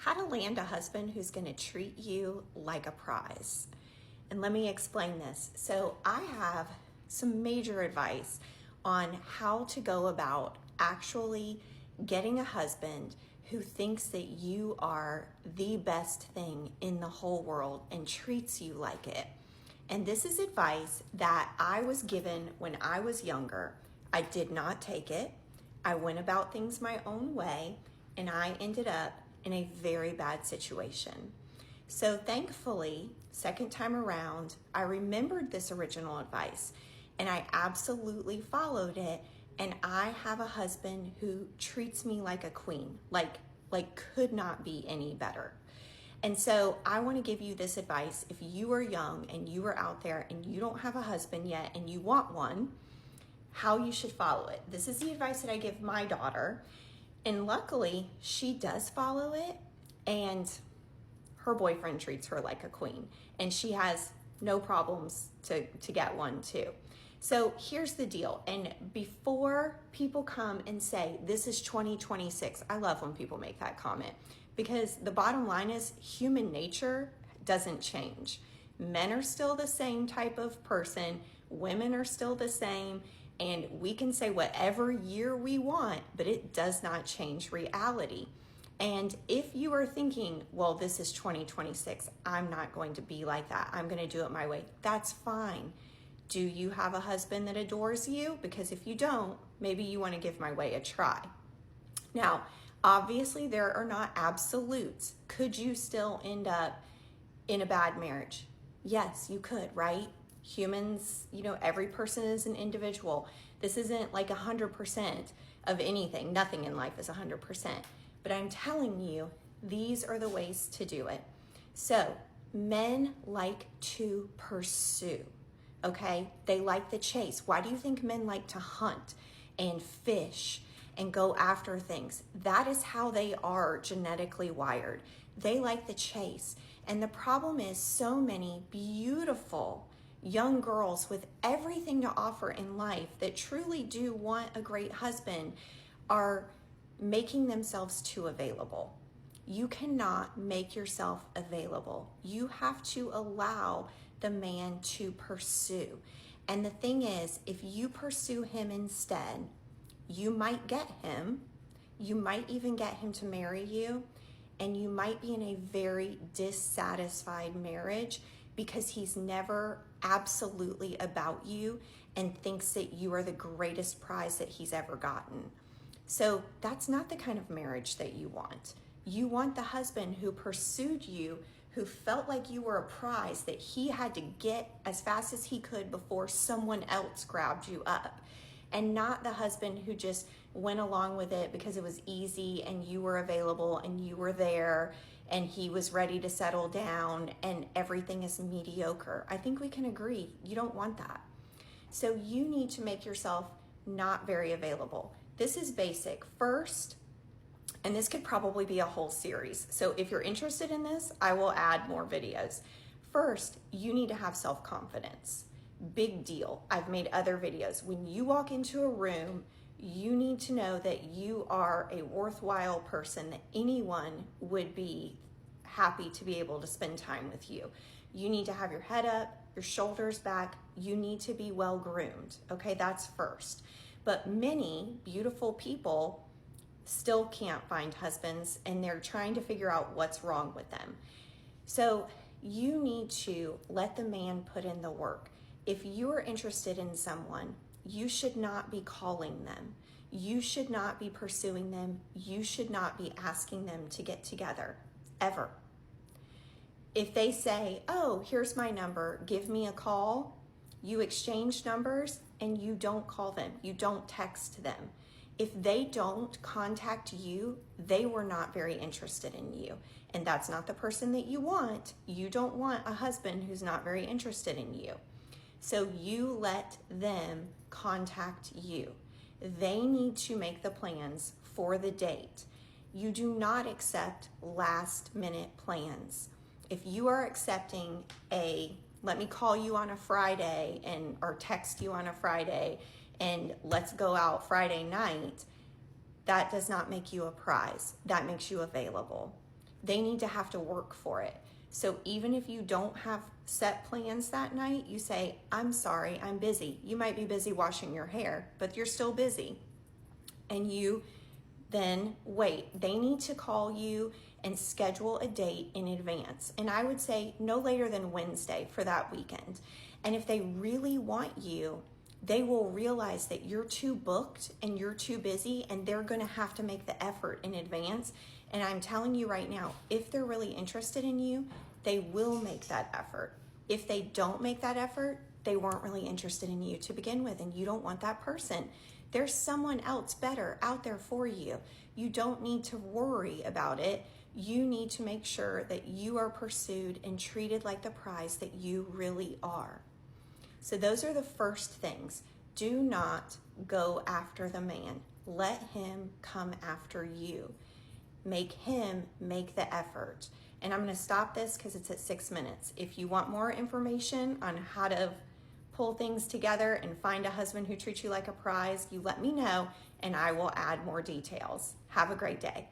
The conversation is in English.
How to land a husband who's going to treat you like a prize. And let me explain this. So I have some major advice on how to go about actually getting a husband who thinks that you are the best thing in the whole world and treats you like it. And this is advice that I was given when I was younger. I did not take it. I went about things my own way, and I ended up in a very bad situation. So thankfully, second time around, I remembered this original advice and I absolutely followed it. And I have a husband who treats me like a queen, like could not be any better. And so I want to give you this advice. If you are young and you are out there and you don't have a husband yet and you want one, how you should follow it. This is the advice that I give my daughter. And luckily, she does follow it, and her boyfriend treats her like a queen, and she has no problems to get one too. So here's the deal. And before people come and say, this is 2026, I love when people make that comment, because the bottom line is human nature doesn't change. Men are still the same type of person. Women are still the same. And we can say whatever year we want, but it does not change reality. And if you are thinking, well, this is 2026, I'm not going to be like that, I'm going to do it my way, that's fine. Do you have a husband that adores you? Because if you don't, maybe you want to give my way a try. Now, obviously, there are not absolutes. Could you still end up in a bad marriage? Yes, you could, right? Humans, every person is an individual. This isn't like 100% of anything. Nothing in life is 100%. But I'm telling you, these are the ways to do it. So men like to pursue, okay? They like the chase. Why do you think men like to hunt and fish and go after things? That is how they are genetically wired. They like the chase. And the problem is so many beautiful young girls with everything to offer in life that truly do want a great husband are making themselves too available. You cannot make yourself available. You have to allow the man to pursue. And the thing is, if you pursue him instead, you might get him. You might even get him to marry you. And you might be in a very dissatisfied marriage because he's never absolutely about you and thinks that you are the greatest prize that he's ever gotten. So that's not the kind of marriage that you want. You want the husband who pursued you, who felt like you were a prize that he had to get as fast as he could before someone else grabbed you up. And not the husband who just went along with it because it was easy and you were available and you were there and he was ready to settle down and everything is mediocre. I think we can agree you don't want that. So you need to make yourself not very available. This is basic. First, and this could probably be a whole series. So if you're interested in this, I will add more videos. First, you need to have self-confidence. Big deal. I've made other videos. When you walk into a room, you need to know that you are a worthwhile person, that anyone would be happy to be able to spend time with you. You need to have your head up, your shoulders back. You need to be well groomed. Okay, that's first. But many beautiful people still can't find husbands and they're trying to figure out what's wrong with them. So you need to let the man put in the work. If you're interested in someone, you should not be calling them. You should not be pursuing them. You should not be asking them to get together, ever. If they say, oh, here's my number, give me a call, you exchange numbers and you don't call them. You don't text them. If they don't contact you, they were not very interested in you. And that's not the person that you want. You don't want a husband who's not very interested in you. So you let them contact you. They need to make the plans for the date. You do not accept last minute plans. If you are accepting let me call you on a Friday or text you on a Friday and let's go out Friday night, that does not make you a prize. That makes you available. they need to have to work for it. So even if you don't have set plans that night, you say, I'm sorry, I'm busy. You might be busy washing your hair, but you're still busy. And you then wait. They need to call you and schedule a date in advance. And I would say no later than Wednesday for that weekend. And if they really want you, they will realize that you're too booked and you're too busy, and they're going to have to make the effort in advance. And I'm telling you right now, if they're really interested in you, they will make that effort. If they don't make that effort, they weren't really interested in you to begin with, and you don't want that person. There's someone else better out there for you. You don't need to worry about it. You need to make sure that you are pursued and treated like the prize that you really are. So those are the first things. Do not go after the man. Let him come after you. Make him make the effort. And I'm going to stop this because it's at 6 minutes. If you want more information on how to pull things together and find a husband who treats you like a prize, you let me know and I will add more details. Have a great day.